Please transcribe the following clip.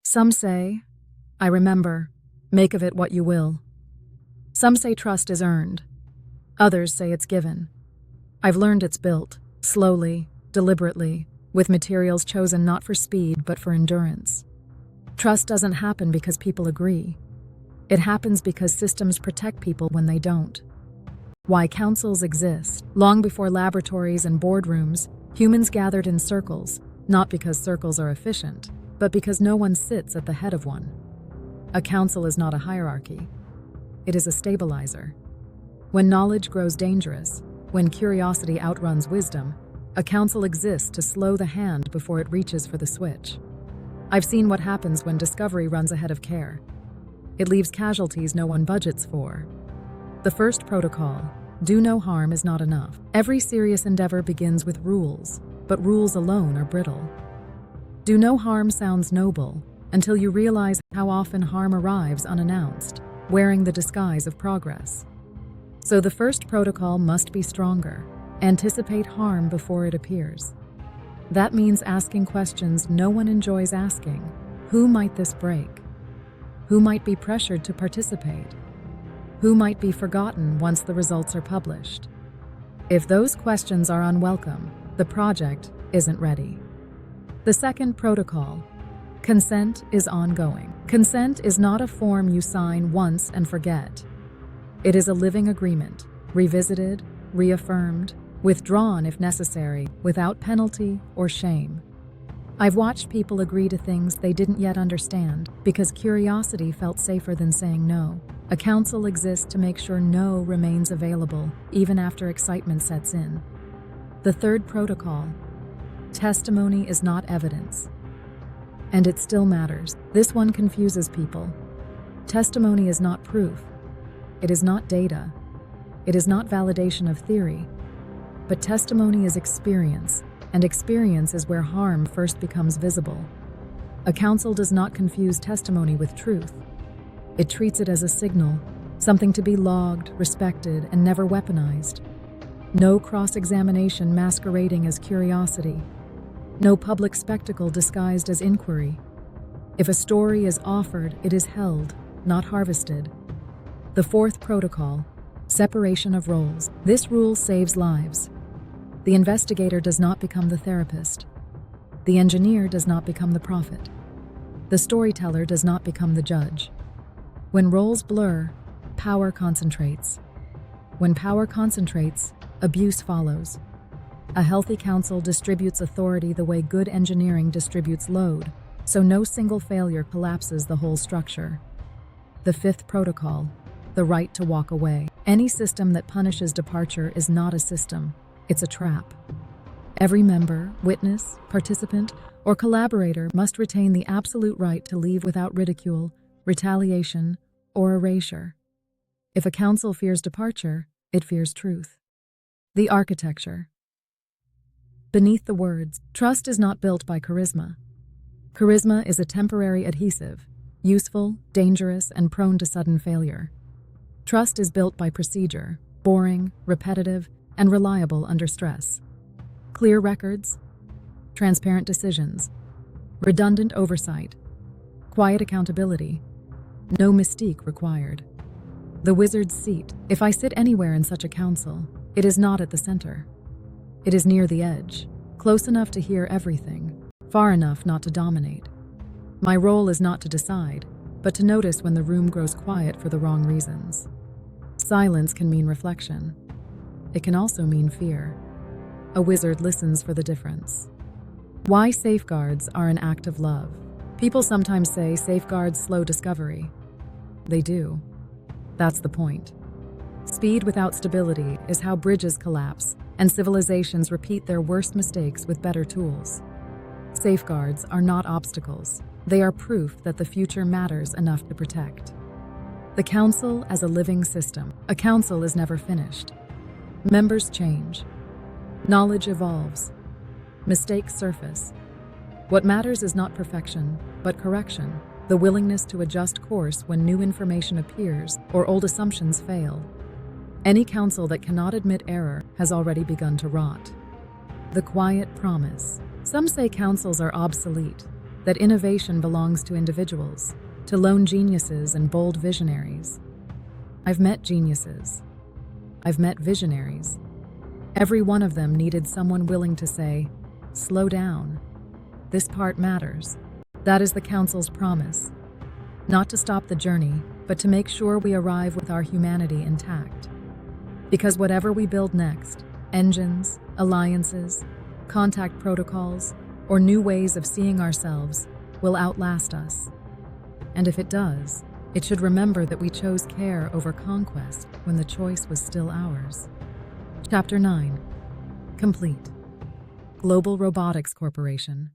Some say, I remember, make of it what you will. Some say trust is earned. Others say it's given. I've learned it's built, slowly, deliberately, with materials chosen not for speed but for endurance. Trust doesn't happen because people agree. It happens because systems protect people when they don't. Why councils exist. Long before laboratories and boardrooms, humans gathered in circles, not because circles are efficient, but because no one sits at the head of one. A council is not a hierarchy. It is a stabilizer. When knowledge grows dangerous, when curiosity outruns wisdom, a council exists to slow the hand before it reaches for the switch. I've seen what happens when discovery runs ahead of care. It leaves casualties no one budgets for. The first protocol, do no harm, is not enough. Every serious endeavor begins with rules, but rules alone are brittle. Do no harm sounds noble until you realize how often harm arrives unannounced, wearing the disguise of progress. So the first protocol must be stronger. Anticipate harm before it appears. That means asking questions no one enjoys asking. Who might this break? Who might be pressured to participate? Who might be forgotten once the results are published? If those questions are unwelcome, the project isn't ready. The second protocol, consent, is ongoing. Consent is not a form you sign once and forget. It is a living agreement, revisited, reaffirmed, withdrawn if necessary, without penalty or shame. I've watched people agree to things they didn't yet understand because curiosity felt safer than saying no. A council exists to make sure no remains available, even after excitement sets in. The third protocol, testimony is not evidence. And it still matters. This one confuses people. Testimony is not proof. It is not data. It is not validation of theory. But testimony is experience, and experience is where harm first becomes visible. A council does not confuse testimony with truth. It treats it as a signal, something to be logged, respected, and never weaponized. No cross-examination masquerading as curiosity. No public spectacle disguised as inquiry. If a story is offered, it is held, not harvested. The fourth protocol, separation of roles. This rule saves lives. The investigator does not become the therapist. The engineer does not become the prophet. The storyteller does not become the judge. When roles blur, power concentrates. When power concentrates, abuse follows. A healthy council distributes authority the way good engineering distributes load, so no single failure collapses the whole structure. The fifth protocol, the right to walk away. Any system that punishes departure is not a system. It's a trap. Every member, witness, participant, or collaborator must retain the absolute right to leave without ridicule, retaliation, or erasure. If a council fears departure, it fears truth. The architecture. Beneath the words, trust is not built by charisma. Charisma is a temporary adhesive, useful, dangerous, and prone to sudden failure. Trust is built by procedure, boring, repetitive, and reliable under stress. Clear records, transparent decisions, redundant oversight, quiet accountability, no mystique required. The wizard's seat. If I sit anywhere in such a council, it is not at the center. It is near the edge, close enough to hear everything, far enough not to dominate. My role is not to decide, but to notice when the room grows quiet for the wrong reasons. Silence can mean reflection. It can also mean fear. A wizard listens for the difference. Why safeguards are an act of love. People sometimes say safeguards slow discovery. They do. That's the point. Speed without stability is how bridges collapse and civilizations repeat their worst mistakes with better tools. Safeguards are not obstacles. They are proof that the future matters enough to protect. The council as a living system. A council is never finished. Members change. Knowledge evolves. Mistakes surface. What matters is not perfection, but correction, the willingness to adjust course when new information appears or old assumptions fail. Any council that cannot admit error has already begun to rot. The quiet promise. Some say councils are obsolete. that innovation belongs to individuals, to lone geniuses and bold visionaries. I've met geniuses. I've met visionaries. Every one of them needed someone willing to say, "Slow down. This part matters." That is the Council's promise. Not to stop the journey, but to make sure we arrive with our humanity intact. Because whatever we build next, engines, alliances, contact protocols, or new ways of seeing ourselves, will outlast us. And if it does, it should remember that we chose care over conquest when the choice was still ours. Chapter 9. Complete. Global Robotics Corporation.